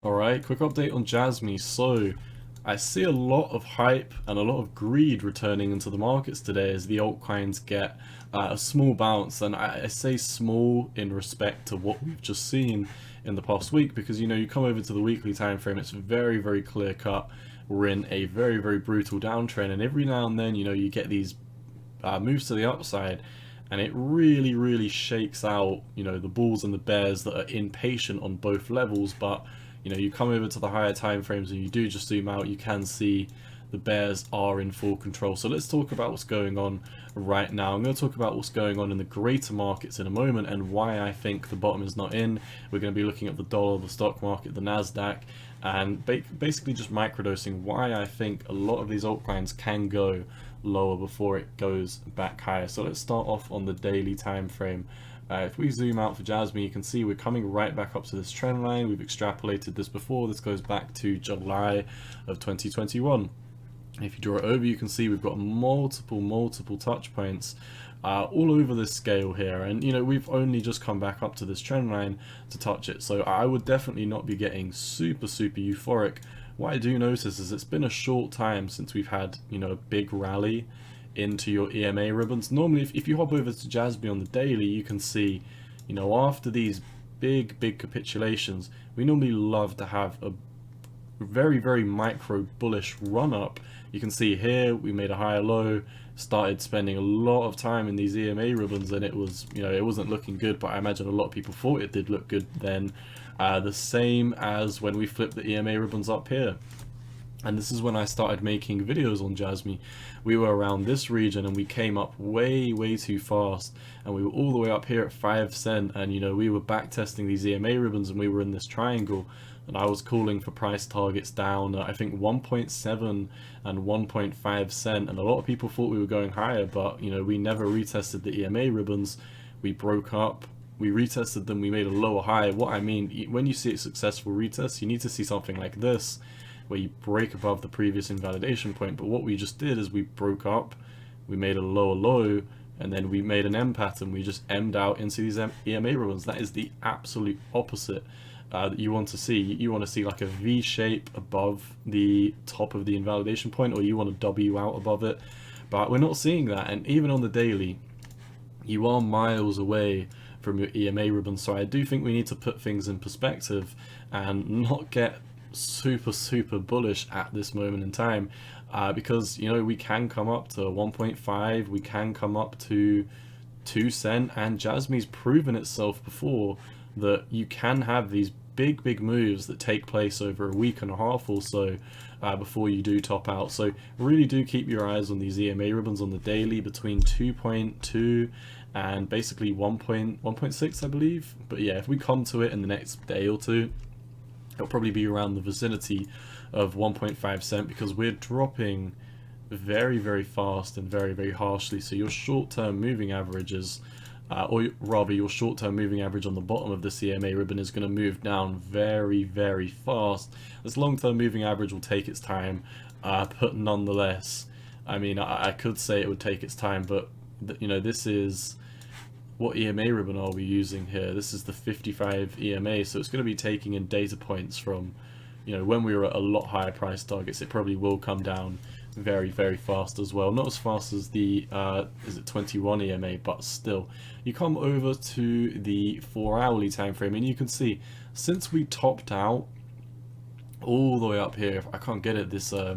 Alright, quick update on Jasmy. So, I see a lot of hype and a lot of greed returning into the markets today as the altcoins get a small bounce. And I say small in respect to what we've just seen in the past week because, you come over to the weekly time frame, it's very, very clear cut. We're in a very, very brutal downtrend, and every now and then, you get these moves to the upside, and it really, really shakes out, the bulls and the bears that are impatient on both levels. But you come over to the higher time frames and you do just zoom out, you can see the bears are in full control. So let's talk about what's going on right now. I'm going to talk about what's going on in the greater markets in a moment and why I think the bottom is not in. We're going to be looking at the dollar, the stock market, the Nasdaq, and basically just microdosing why I think a lot of these altcoins can go lower before it goes back higher. So let's start off on the daily time frame. If we zoom out for Jasmy, you can see we're coming right back up to this trend line. We've extrapolated this before. This goes back to July of 2021. If you draw it over, you can see we've got multiple touch points all over this scale here, and we've only just come back up to this trend line to touch it. So I would definitely not be getting super euphoric. What I do notice is it's been a short time since we've had a big rally into your EMA ribbons. Normally, if you hop over to Jasmy on the daily, you can see, after these big capitulations, we normally love to have a very micro bullish run up. You can see here we made a higher low, started spending a lot of time in these EMA ribbons, and it was, it wasn't looking good, but I imagine a lot of people thought it did look good then. The same as when we flipped the EMA ribbons up here. And this is when I started making videos on Jasmy. We were around this region and we came up way too fast, and we were all the way up here at 5 cent, and we were back testing these EMA ribbons and we were in this triangle, and I was calling for price targets down I think 1.7 and 1.5 cent, and a lot of people thought we were going higher, but we never retested the EMA ribbons. We broke up, we retested them, we made a lower high. What I mean, when you see a successful retest, you need to see something like this where you break above the previous invalidation point. But what we just did is we broke up, we made a lower low, and then we made an M pattern. We just M'd out into these EMA ribbons. That is the absolute opposite that you want to see. You want to see like a V shape above the top of the invalidation point, or you want to W out above it, but we're not seeing that. And even on the daily, you are miles away from your EMA ribbon. So I do think we need to put things in perspective and not get super bullish at this moment in time, because we can come up to 1.5, we can come up to 2 cent, and Jasmy's proven itself before that you can have these big moves that take place over a week and a half or so before you do top out. So really do keep your eyes on these EMA ribbons on the daily between 2.2 and basically 1.6, I believe. But yeah, if we come to it in the next day or two, it'll probably be around the vicinity of 1.5 cent, because we're dropping very fast and very harshly. So your short-term moving averages, or rather your short-term moving average on the bottom of the CMA ribbon, is going to move down very fast. This long-term moving average will take its time, but nonetheless, I mean, I could say it would take its time, but this is, what EMA ribbon are we using here? This is the 55 EMA, so it's going to be taking in data points from, when we were at a lot higher price targets. It probably will come down very fast as well. Not as fast as the, is it 21 EMA, but still. You come over to the 4-hourly time frame, and you can see, since we topped out all the way up here, I can't get it, this the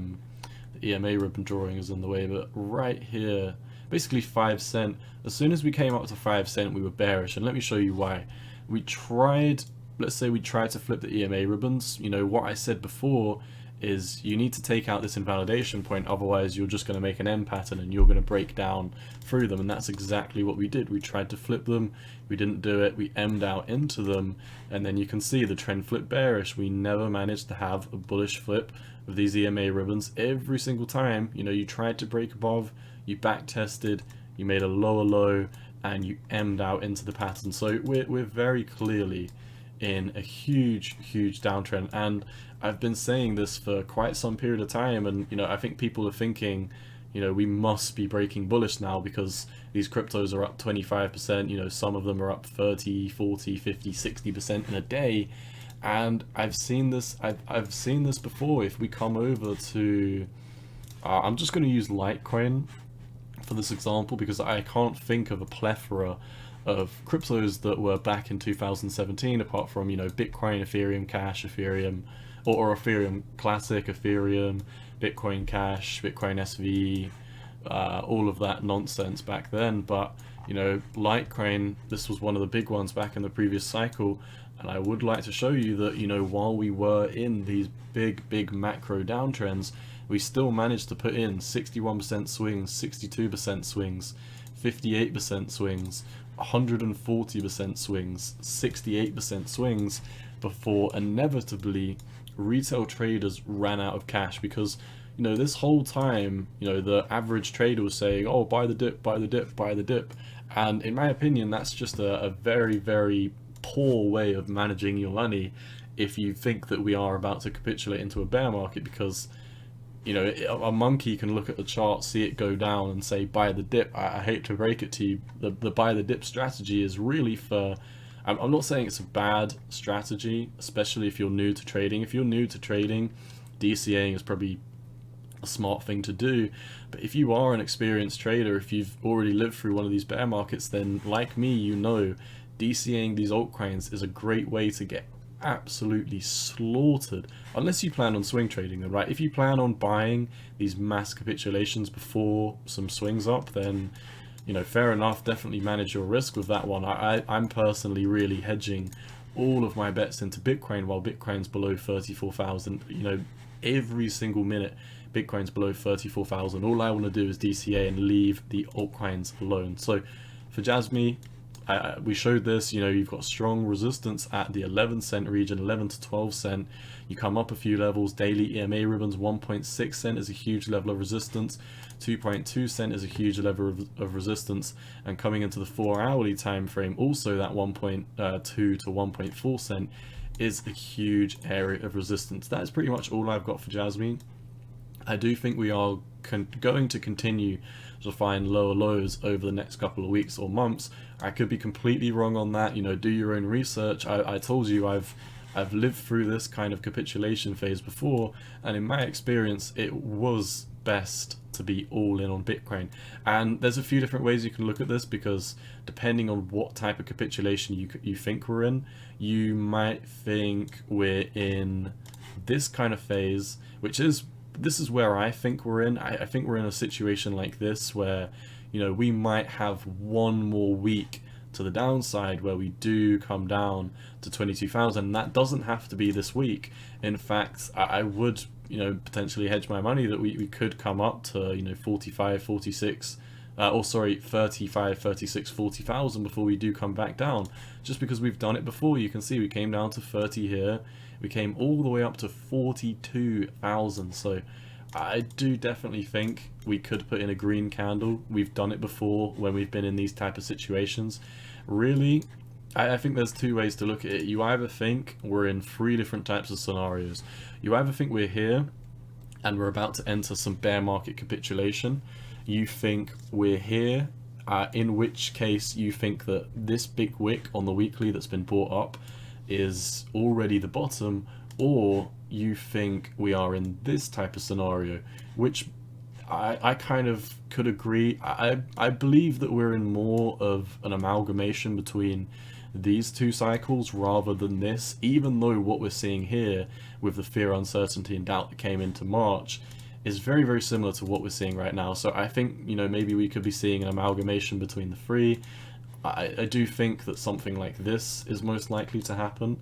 EMA ribbon drawing is in the way, but right here, basically 5 cent. As soon as we came up to 5 cent, we were bearish, and let me show you why. We tried, let's say we tried to flip the EMA ribbons. What I said before is you need to take out this invalidation point, otherwise you're just going to make an M pattern and you're going to break down through them, and that's exactly what we did. We tried to flip them, we didn't do it, we M'd out into them, and then you can see the trend flip bearish. We never managed to have a bullish flip of these EMA ribbons. Every single time, you tried to break above, you back tested, you made a lower low, and you M'd out into the pattern. So we're very clearly in a huge downtrend, and I've been saying this for quite some period of time, and I think people are thinking, we must be breaking bullish now because these cryptos are up 25%, some of them are up 30, 40, 50, 60% in a day, And I've seen this. I've seen this before. If we come over to, I'm just going to use Litecoin for this example because I can't think of a plethora of cryptos that were back in 2017 apart from, you know, Bitcoin, Ethereum Cash, Ethereum, or Ethereum Classic, Ethereum, Bitcoin Cash, Bitcoin SV, all of that nonsense back then. But, you know, Litecoin, this was one of the big ones back in the previous cycle. And I would like to show you that, you know, while we were in these big macro downtrends, we still managed to put in 61% swings, 62% swings, 58% swings, 140% swings, 68% swings before inevitably retail traders ran out of cash. Because, you know, this whole time, you know, the average trader was saying, oh, buy the dip, buy the dip, buy the dip. And in my opinion, that's just a very poor way of managing your money if you think that we are about to capitulate into a bear market. Because, you know, a monkey can look at the chart, see it go down and say buy the dip. I hate to break it to you, the buy the dip strategy is really for, I'm not saying it's a bad strategy, especially if you're new to trading. If you're new to trading, DCAing is probably a smart thing to do. But if you are an experienced trader, if you've already lived through one of these bear markets, then like me, you know, DCAing these altcoins is a great way to get absolutely slaughtered, unless you plan on swing trading them, right? If you plan on buying these mass capitulations before some swings up, then, you know, fair enough, definitely manage your risk with that one. I'm personally really hedging all of my bets into Bitcoin while Bitcoin's below 34,000. You know, every single minute Bitcoin's below 34,000. All I want to do is DCA and leave the altcoins alone. So for Jasmy, we showed this, you know, you've got strong resistance at the 11-cent region, 11 to 12 cent. You come up a few levels, daily EMA ribbons, 1.6 cent is a huge level of resistance, 2.2 cent is a huge level of resistance, and coming into the 4-hourly time frame, also that 1.2 to 1.4 cent is a huge area of resistance. That is pretty much all I've got for Jasmy. I do think we are going to continue to find lower lows over the next couple of weeks or months. I could be completely wrong on that. You know, do your own research. I told you I've lived through this kind of capitulation phase before, and in my experience it was best to be all in on Bitcoin. And there's a few different ways you can look at this, because depending on what type of capitulation you think we're in, you might think we're in this kind of phase, this is where I think we're in. I think we're in a situation like this where, you know, we might have one more week to the downside where we do come down to 22,000. That doesn't have to be this week. In fact, I would, you know, potentially hedge my money that we could come up to, you know, 45, 46, or sorry, 35, 36, 40,000 before we do come back down. Just because we've done it before. You can see we came down to 30 here. We came all the way up to 42,000. So I do definitely think we could put in a green candle. We've done it before when we've been in these type of situations. Really, I think there's two ways to look at it. You either think we're in 3 different types of scenarios. You either think we're here and we're about to enter some bear market capitulation. You think we're here, in which case you think that this big wick on the weekly that's been bought up is already the bottom, or you think we are in this type of scenario, which I kind of could agree. I believe that we're in more of an amalgamation between these two cycles rather than this, even though what we're seeing here with the fear, uncertainty and doubt that came into March is very similar to what we're seeing right now. So I think, you know, maybe we could be seeing an amalgamation between the 3. I do think that something like this is most likely to happen,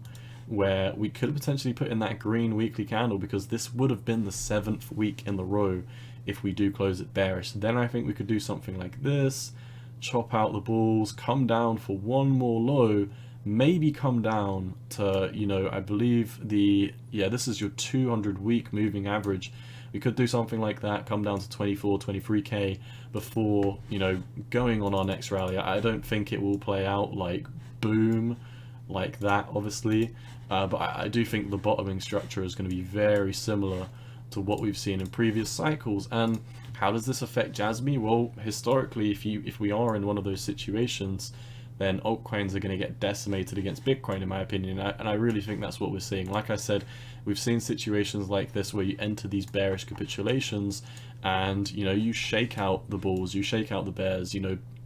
where we could potentially put in that green weekly candle, because this would have been the 7th week in the row if we do close it bearish. Then I think we could do something like this, chop out the bulls, come down for one more low, maybe come down to, you know, I believe this is your 200 week moving average. We could do something like that, come down to 24, 23k before, you know, going on our next rally. I don't think it will play out like boom like that, obviously, but I do think the bottoming structure is going to be very similar to what we've seen in previous cycles. And how does this affect Jasmy? Well, historically, if we are in one of those situations, then altcoins are going to get decimated against Bitcoin, in my opinion. And I really think that's what we're seeing. Like I said, we've seen situations like this where you enter these bearish capitulations, and you shake out the bulls, you shake out the bears.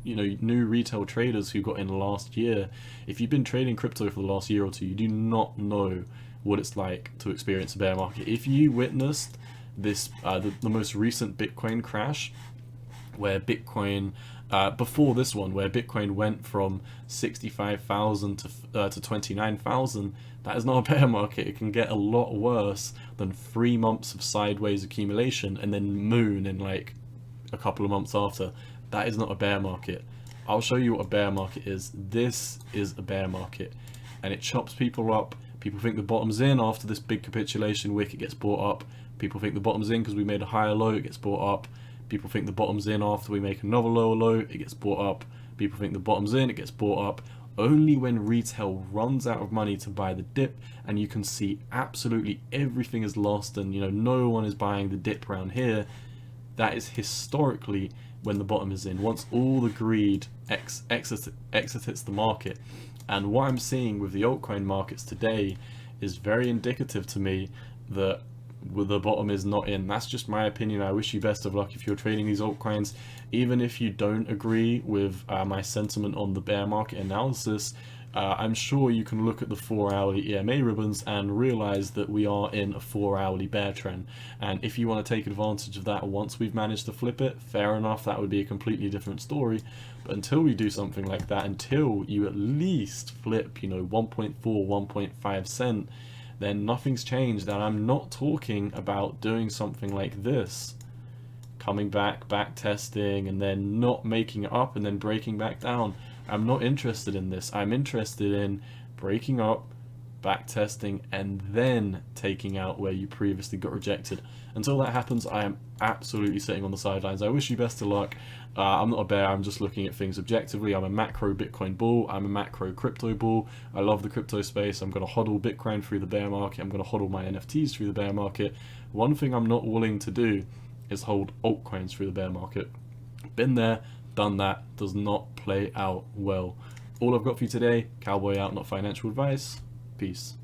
New retail traders who got in last year. If you've been trading crypto for the last year or two, you do not know what it's like to experience a bear market. If you witnessed this, the most recent Bitcoin crash, where Bitcoin, before this one, where Bitcoin went from 65,000 to 29,000, that is not a bear market. It can get a lot worse than 3 months of sideways accumulation and then moon in like a couple of months after. That is not a bear market. I'll show you what a bear market is. This is a bear market, and it chops people up. People think the bottom's in after this big capitulation wick, it gets bought up. People think the bottom's in because we made a higher low, it gets bought up. People think the bottom's in after we make another lower low, it gets bought up. People think the bottom's in, it gets bought up. Only when retail runs out of money to buy the dip, and you can see absolutely everything is lost, and no one is buying the dip around here, that is historically when the bottom is in, once all the greed exits the market. And what I'm seeing with the altcoin markets today is very indicative to me that the bottom is not in. That's just my opinion. I wish you best of luck if you're trading these altcoins. Even if you don't agree with my sentiment on the bear market analysis, I'm sure you can look at the 4-hourly EMA ribbons and realize that we are in a 4-hourly bear trend. And if you want to take advantage of that once we've managed to flip it, fair enough, that would be a completely different story. But until we do something like that, until you at least flip 1.4, 1.5 cent, then nothing's changed. And I'm not talking about doing something like this, coming back testing, and then not making it up and then breaking back down. I'm not interested in this. I'm interested in breaking up, back testing, and then taking out where you previously got rejected. Until that happens, I am absolutely sitting on the sidelines. I wish you best of luck. I'm not a bear, I'm just looking at things objectively. I'm a macro Bitcoin bull, I'm a macro crypto bull. I love the crypto space. I'm going to hodl Bitcoin through the bear market. I'm going to hodl my NFTs through the bear market. One thing I'm not willing to do is hold altcoins through the bear market. Been there, done that, does not play out well. All I've got for you today, cowboy out, not financial advice. Peace.